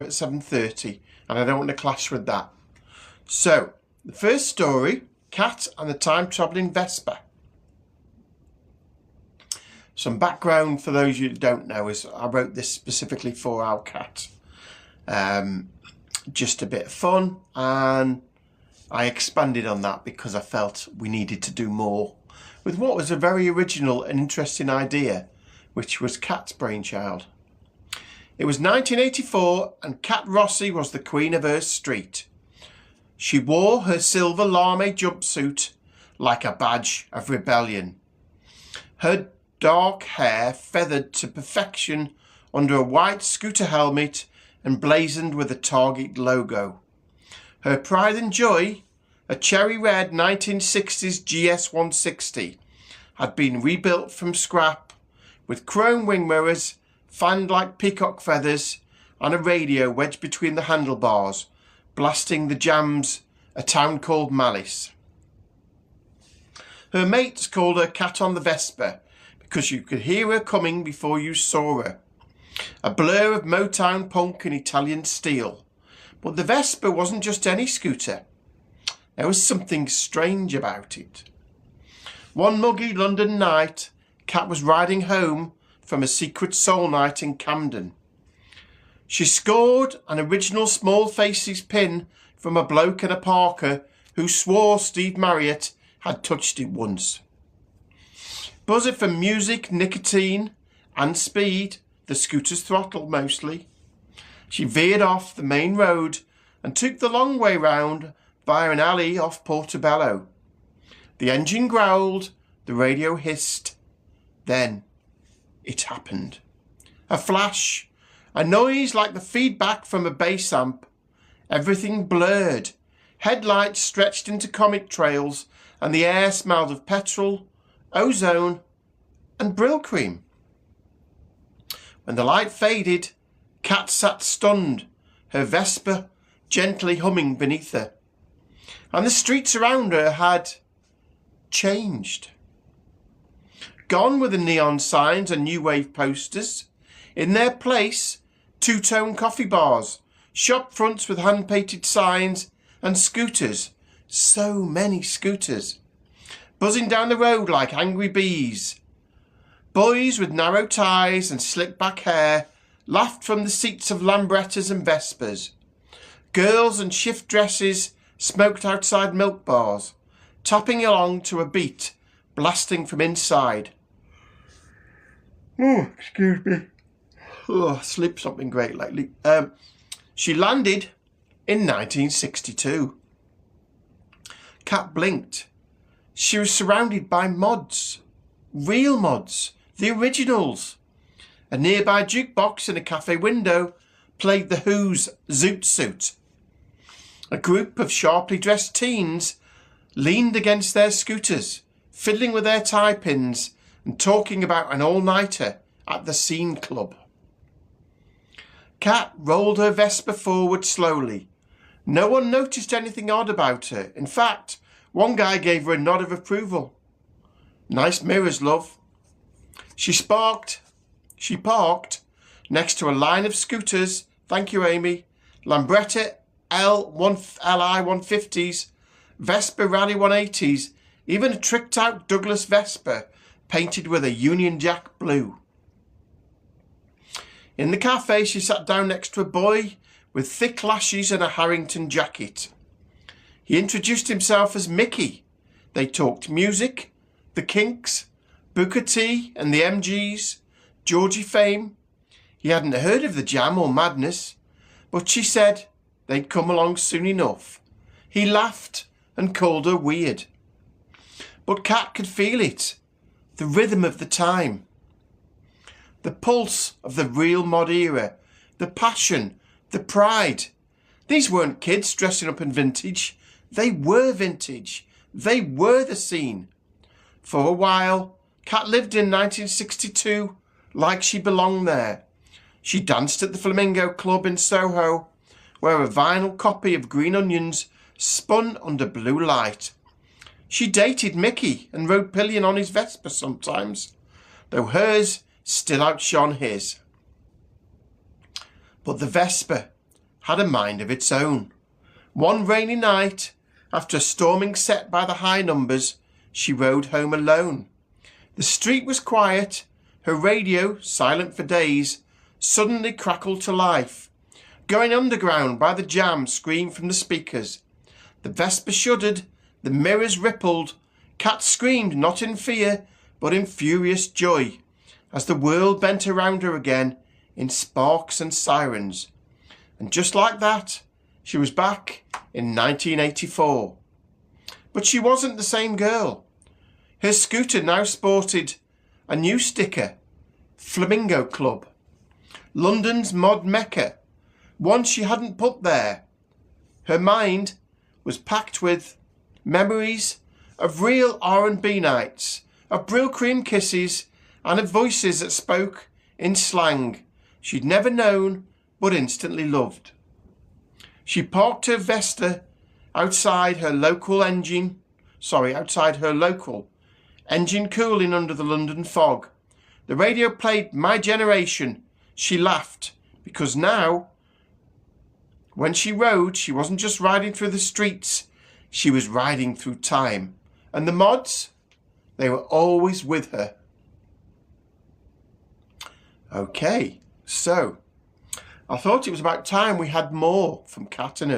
at 7:30, and I don't want to clash with that. So, the first story, Cat and the Time-Travelling Vespa. Some background for those you don't know is I wrote this specifically for our cat. Just a bit of fun, and I expanded on that because I felt we needed to do more with what was a very original and interesting idea, which was Cat's brainchild. It was 1984 and Cat Rossi was the queen of her street. She wore her silver lame jumpsuit like a badge of rebellion. Her dark hair feathered to perfection under a white scooter helmet emblazoned with a Target logo. Her pride and joy, a cherry red 1960s GS 160, had been rebuilt from scrap with chrome wing mirrors, fanned like peacock feathers, and a radio wedged between the handlebars, blasting the jams, A Town Called Malice. Her mates called her Cat on the Vespa because you could hear her coming before you saw her. A blur of Motown punk and Italian steel. But the Vespa wasn't just any scooter. There was something strange about it. One muggy London night, Cat was riding home from a secret soul night in Camden. She scored an original Small Faces pin from a bloke in a Parker who swore Steve Marriott had touched it once. Buzzer from music, nicotine and speed, the scooter's throttle mostly. She veered off the main road and took the long way round via an alley off Portobello. The engine growled, the radio hissed. Then it happened. A flash, a noise like the feedback from a bass amp. Everything blurred. Headlights stretched into comic trails and the air smelled of petrol, ozone and Brill cream. When the light faded, Cat sat stunned, her Vespa gently humming beneath her. And the streets around her had changed. Gone were the neon signs and new wave posters. In their place, two-tone coffee bars, shop fronts with hand-painted signs and scooters. So many scooters. Buzzing down the road like angry bees. Boys with narrow ties and slick-back hair laughed from the seats of Lambrettas and Vespas. Girls in shift dresses smoked outside milk bars, tapping along to a beat blasting from inside. Oh, excuse me. Oh, I slept something great lately. She landed in 1962. Cat blinked. She was surrounded by mods. Real mods. The originals. A nearby jukebox in a cafe window played The Who's Zoot Suit. A group of sharply dressed teens leaned against their scooters, fiddling with their tie pins and talking about an all-nighter at the Scene Club. Cat rolled her Vespa forward slowly. No one noticed anything odd about her. In fact, one guy gave her a nod of approval. Nice mirrors, love. She parked next to a line of scooters, thank you Amy, Lambretta Li 150s, Vespa Rally 180s, even a tricked out Douglas Vespa painted with a Union Jack blue. In the cafe she sat down next to a boy with thick lashes and a Harrington jacket. He introduced himself as Mickey. They talked music, the Kinks, Booker T and the MGs, Georgie Fame. He hadn't heard of the Jam or Madness, but she said they'd come along soon enough. He laughed and called her weird. But Cat could feel it, the rhythm of the time, the pulse of the real mod era, the passion, the pride. These weren't kids dressing up in vintage. They were vintage. They were the scene. For a while, Cat lived in 1962 like she belonged there. She danced at the Flamingo Club in Soho, where a vinyl copy of Green Onions spun under blue light. She dated Mickey and rode pillion on his Vespa sometimes, though hers still outshone his. But the Vespa, had a mind of its own. One rainy night, after a storming set by the high numbers, she rode home alone. The street was quiet. Her radio, silent for days, suddenly crackled to life. Going underground by the jam screamed from the speakers. The Vespa shuddered, the mirrors rippled. Kat screamed not in fear, but in furious joy, as the world bent around her again in sparks and sirens. And just like that, she was back in 1984. But she wasn't the same girl. Her scooter now sported a new sticker, Flamingo Club, London's mod mecca, one she hadn't put there. Her mind was packed with memories of real R&B nights, of Brill cream kisses, and of voices that spoke in slang she'd never known but instantly loved. She parked her Vespa outside her local engine cooling under the London fog. The radio played My Generation. She laughed, because now, when she rode, she wasn't just riding through the streets, she was riding through time. And the mods, they were always with her. Okay, so I thought it was about time we had more from Kat and her